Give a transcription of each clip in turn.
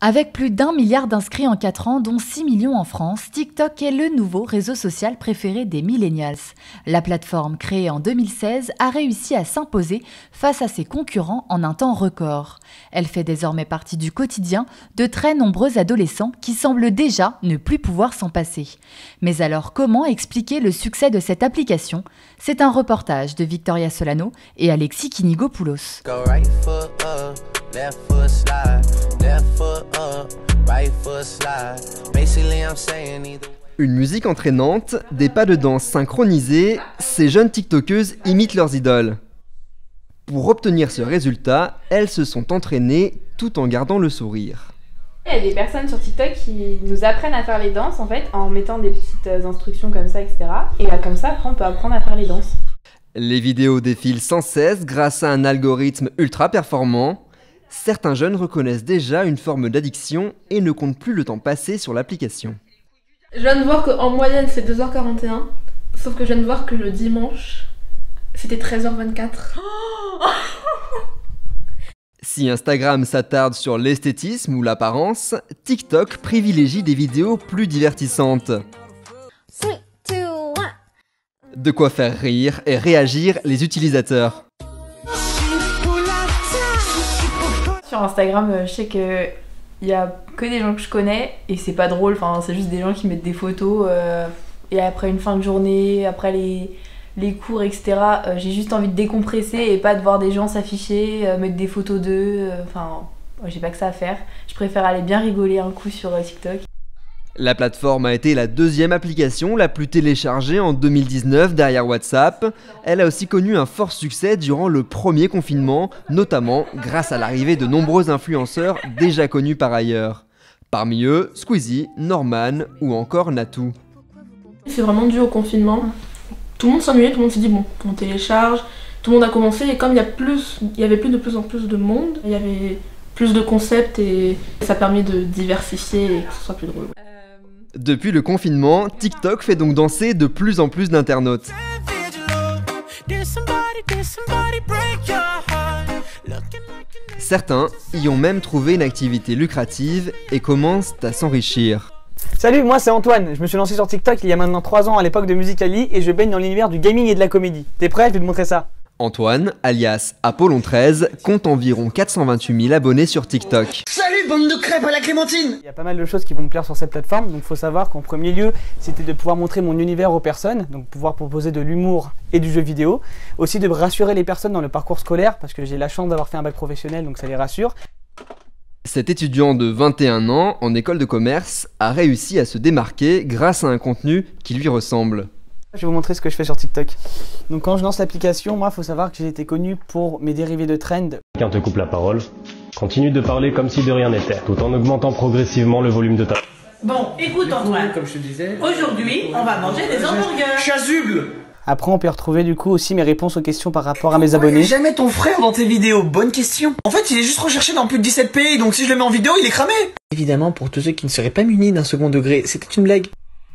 Avec plus d'1 milliard d'inscrits en 4 ans, dont 6 millions en France, TikTok est le nouveau réseau social préféré des millennials. La plateforme, créée en 2016, a réussi à s'imposer face à ses concurrents en un temps record. Elle fait désormais partie du quotidien de très nombreux adolescents qui semblent déjà ne plus pouvoir s'en passer. Mais alors, comment expliquer le succès de cette application? C'est un reportage de Victoria Solano et Alexis Kinigopoulos. Left foot slide, left foot up, right foot slide. Basically I'm saying either. Une musique entraînante, des pas de danse synchronisés, ces jeunes tiktokeuses imitent leurs idoles. Pour obtenir ce résultat, elles se sont entraînées tout en gardant le sourire. Il y a des personnes sur TikTok qui nous apprennent à faire les danses en fait, en mettant des petites instructions comme ça, etc. Et comme ça, après, on peut apprendre à faire les danses. Les vidéos défilent sans cesse grâce à un algorithme ultra performant. Certains jeunes reconnaissent déjà une forme d'addiction et ne comptent plus le temps passé sur l'application. Je viens de voir qu'en moyenne c'est 2h41, sauf que je viens de voir que le dimanche c'était 13h24. Si Instagram s'attarde sur l'esthétisme ou l'apparence, TikTok privilégie des vidéos plus divertissantes. De quoi faire rire et réagir les utilisateurs. Sur Instagram, je sais qu'il y a que des gens que je connais et c'est pas drôle, enfin, c'est juste des gens qui mettent des photos et après une fin de journée, après les cours, etc. J'ai juste envie de décompresser et pas de voir des gens s'afficher, mettre des photos d'eux, enfin, j'ai pas que ça à faire. Je préfère aller bien rigoler un coup sur TikTok. La plateforme a été la deuxième application la plus téléchargée en 2019 derrière WhatsApp. Elle a aussi connu un fort succès durant le premier confinement, notamment grâce à l'arrivée de nombreux influenceurs déjà connus par ailleurs. Parmi eux, Squeezie, Norman ou encore Natou. C'est vraiment dû au confinement. Tout le monde s'ennuyait, tout le monde s'est dit bon, on télécharge, tout le monde a commencé et comme il y avait de plus en plus de monde, il y avait plus de concepts et ça permet de diversifier et que ce soit plus drôle. Depuis le confinement, TikTok fait donc danser de plus en plus d'internautes. Certains y ont même trouvé une activité lucrative et commencent à s'enrichir. Salut, moi c'est Antoine, je me suis lancé sur TikTok il y a maintenant 3 ans à l'époque de Musical.ly et je baigne dans l'univers du gaming et de la comédie. T'es prêt? Je vais te montrer ça. Antoine, alias Apollon13, compte environ 428 000 abonnés sur TikTok. Salut bande de crêpes à la clémentine! Il y a pas mal de choses qui vont me plaire sur cette plateforme, donc faut savoir qu'en premier lieu, c'était de pouvoir montrer mon univers aux personnes, donc pouvoir proposer de l'humour et du jeu vidéo. Aussi de rassurer les personnes dans le parcours scolaire, parce que j'ai la chance d'avoir fait un bac professionnel, donc ça les rassure. Cet étudiant de 21 ans, en école de commerce, a réussi à se démarquer grâce à un contenu qui lui ressemble. Je vais vous montrer ce que je fais sur TikTok. Donc quand je lance l'application, moi, faut savoir que j'ai été connu pour mes dérivés de trend. Quelqu'un te coupe la parole, continue de parler comme si de rien n'était, tout en augmentant progressivement le volume de ta... Bon, écoute Antoine, comme je te disais, aujourd'hui on va manger des hamburgers. Chasuble! Après, on peut retrouver du coup aussi mes réponses aux questions par rapport à mes abonnés. Jamais ton frère dans tes vidéos, bonne question. En fait, il est juste recherché dans plus de 17 pays, donc si je le mets en vidéo, il est cramé. Évidemment, pour tous ceux qui ne seraient pas munis d'un second degré, c'était une blague.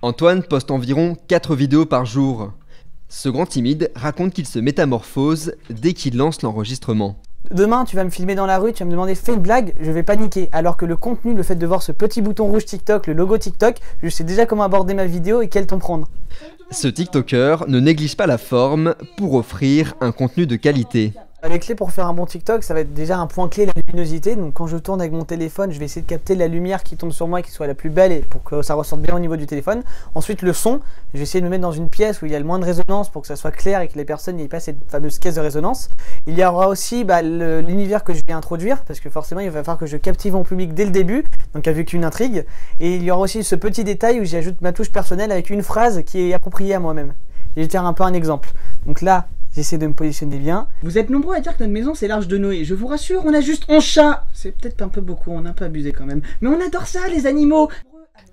Antoine poste environ 4 vidéos par jour. Ce grand timide raconte qu'il se métamorphose dès qu'il lance l'enregistrement. Demain, tu vas me filmer dans la rue, tu vas me demander fais une blague, je vais paniquer. Alors que le contenu, le fait de voir ce petit bouton rouge TikTok, le logo TikTok, je sais déjà comment aborder ma vidéo et quel ton prendre. Ce TikToker ne néglige pas la forme pour offrir un contenu de qualité. Les clés pour faire un bon TikTok, ça va être déjà un point clé, la luminosité. Donc quand je tourne avec mon téléphone, je vais essayer de capter la lumière qui tombe sur moi et qui soit la plus belle et pour que ça ressorte bien au niveau du téléphone. Ensuite le son, je vais essayer de me mettre dans une pièce où il y a le moins de résonance pour que ça soit clair et que les personnes n'aient pas cette fameuse caisse de résonance. Il y aura aussi l'univers que je vais introduire parce que forcément il va falloir que je captive mon public dès le début, donc avec une intrigue. Et il y aura aussi ce petit détail où j'ajoute ma touche personnelle avec une phrase qui est appropriée à moi-même. Et je vais faire un peu un exemple. Donc là, j'essaie de me positionner bien. Vous êtes nombreux à dire que notre maison c'est l'Arche de Noé. Je vous rassure, on a juste 11 chats. C'est peut-être un peu beaucoup, on a un peu abusé quand même. Mais on adore ça, les animaux.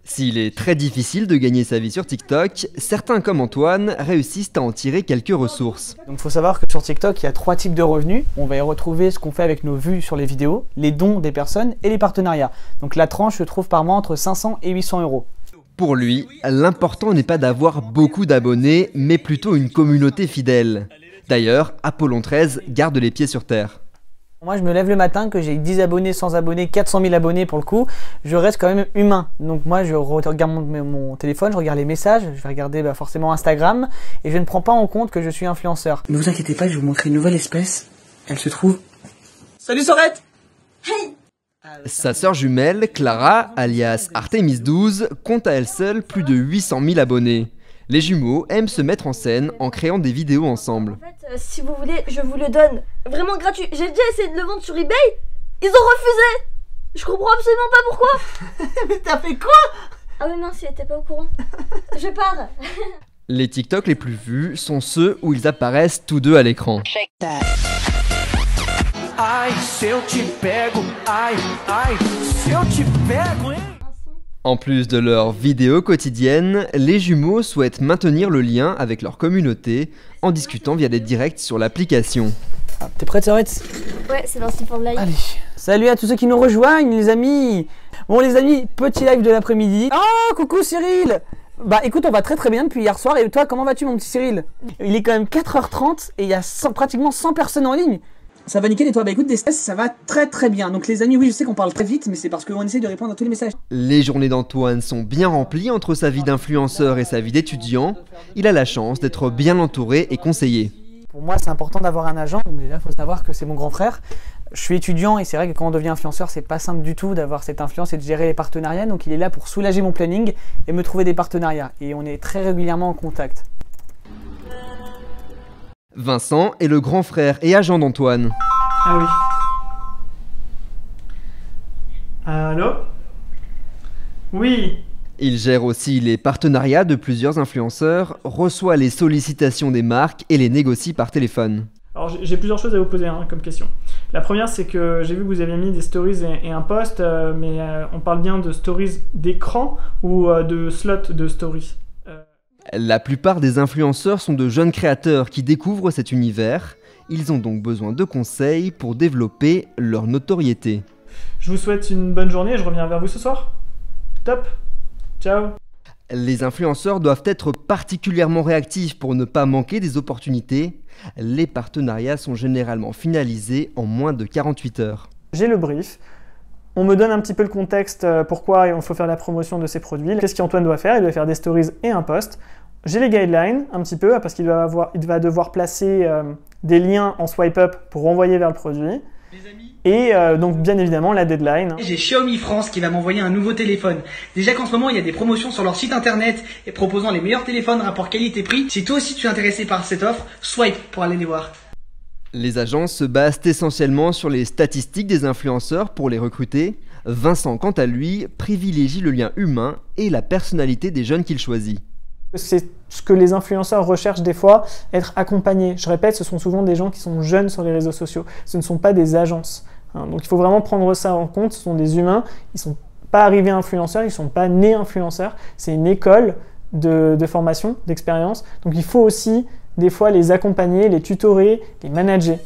S'il est très difficile de gagner sa vie sur TikTok, certains comme Antoine réussissent à en tirer quelques ressources. Donc il faut savoir que sur TikTok, il y a 3 types de revenus. On va y retrouver ce qu'on fait avec nos vues sur les vidéos, les dons des personnes et les partenariats. Donc la tranche se trouve par mois entre 500 et 800 euros. Pour lui, l'important n'est pas d'avoir beaucoup d'abonnés, mais plutôt une communauté fidèle. D'ailleurs, Apollon13 garde les pieds sur terre. Moi, je me lève le matin, que j'ai 10 abonnés, 100 abonnés, 400 000 abonnés pour le coup, je reste quand même humain. Donc moi, je regarde mon téléphone, je regarde les messages, je vais regarder forcément Instagram, et je ne prends pas en compte que je suis influenceur. Ne vous inquiétez pas, je vais vous montrer une nouvelle espèce. Elle se trouve... Salut Sorette! Sa sœur jumelle, Clara, alias Artemis12, compte à elle seule plus de 800 000 abonnés. Les jumeaux aiment se mettre en scène en créant des vidéos ensemble. En fait, si vous voulez, je vous le donne. Vraiment gratuit. J'ai déjà essayé de le vendre sur eBay. Ils ont refusé. Je comprends absolument pas pourquoi. Mais t'as fait quoi? Ah oui, mince, il était pas au courant. Je pars. Les TikTok les plus vus sont ceux où ils apparaissent tous deux à l'écran. Ai, se eu te pego, ai, se eu te pego, hein. En plus de leurs vidéos quotidiennes, les jumeaux souhaitent maintenir le lien avec leur communauté en discutant via des directs sur l'application. T'es prête, Sorette? Ouais, c'est parti pour le live. Allez. Salut à tous ceux qui nous rejoignent, les amis. Bon, les amis, petit live de l'après-midi. Oh, coucou Cyril. Bah écoute, on va très très bien depuis hier soir. Et toi, comment vas-tu, mon petit Cyril? Il est quand même 4h30 et il y a pratiquement 100 personnes en ligne. Ça va nickel et toi? Bah écoute, des stress, ça va très très bien. Donc les amis, oui, je sais qu'on parle très vite, mais c'est parce qu'on essaie de répondre à tous les messages. Les journées d'Antoine sont bien remplies entre sa vie d'influenceur et sa vie d'étudiant. Il a la chance d'être bien entouré et conseillé. Pour moi, c'est important d'avoir un agent. Donc déjà, il faut savoir que c'est mon grand frère. Je suis étudiant et c'est vrai que quand on devient influenceur, c'est pas simple du tout d'avoir cette influence et de gérer les partenariats. Donc il est là pour soulager mon planning et me trouver des partenariats. Et on est très régulièrement en contact. Vincent est le grand frère et agent d'Antoine. Ah oui. Allô? Oui. Il gère aussi les partenariats de plusieurs influenceurs, reçoit les sollicitations des marques et les négocie par téléphone. Alors j'ai plusieurs choses à vous poser comme question. La première, c'est que j'ai vu que vous aviez mis des stories et un post, mais on parle bien de stories d'écran ou de slots de stories? La plupart des influenceurs sont de jeunes créateurs qui découvrent cet univers. Ils ont donc besoin de conseils pour développer leur notoriété. Je vous souhaite une bonne journée et je reviens vers vous ce soir. Top. Ciao. Les influenceurs doivent être particulièrement réactifs pour ne pas manquer des opportunités. Les partenariats sont généralement finalisés en moins de 48 heures. J'ai le brief. On me donne un petit peu le contexte, pourquoi il faut faire la promotion de ces produits. Qu'est-ce qu'Antoine doit faire? Il doit faire des stories et un post. J'ai les guidelines un petit peu, parce qu'il va devoir placer des liens en swipe up pour renvoyer vers le produit. Et donc bien évidemment la deadline. J'ai Xiaomi France qui va m'envoyer un nouveau téléphone. Déjà qu'en ce moment il y a des promotions sur leur site internet et proposant les meilleurs téléphones rapport qualité-prix. Si toi aussi tu es intéressé par cette offre, swipe pour aller les voir. Les agences se basent essentiellement sur les statistiques des influenceurs pour les recruter. Vincent, quant à lui, privilégie le lien humain et la personnalité des jeunes qu'il choisit. C'est ce que les influenceurs recherchent des fois, être accompagnés. Je répète, ce sont souvent des gens qui sont jeunes sur les réseaux sociaux. Ce ne sont pas des agences. Donc il faut vraiment prendre ça en compte. Ce sont des humains. Ils ne sont pas arrivés influenceurs, ils ne sont pas nés influenceurs. C'est une école de formation, d'expérience. Donc il faut aussi des fois les accompagner, les tutorer, les manager.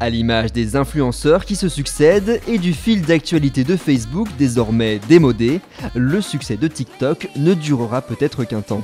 À l'image des influenceurs qui se succèdent et du fil d'actualité de Facebook désormais démodé, le succès de TikTok ne durera peut-être qu'un temps.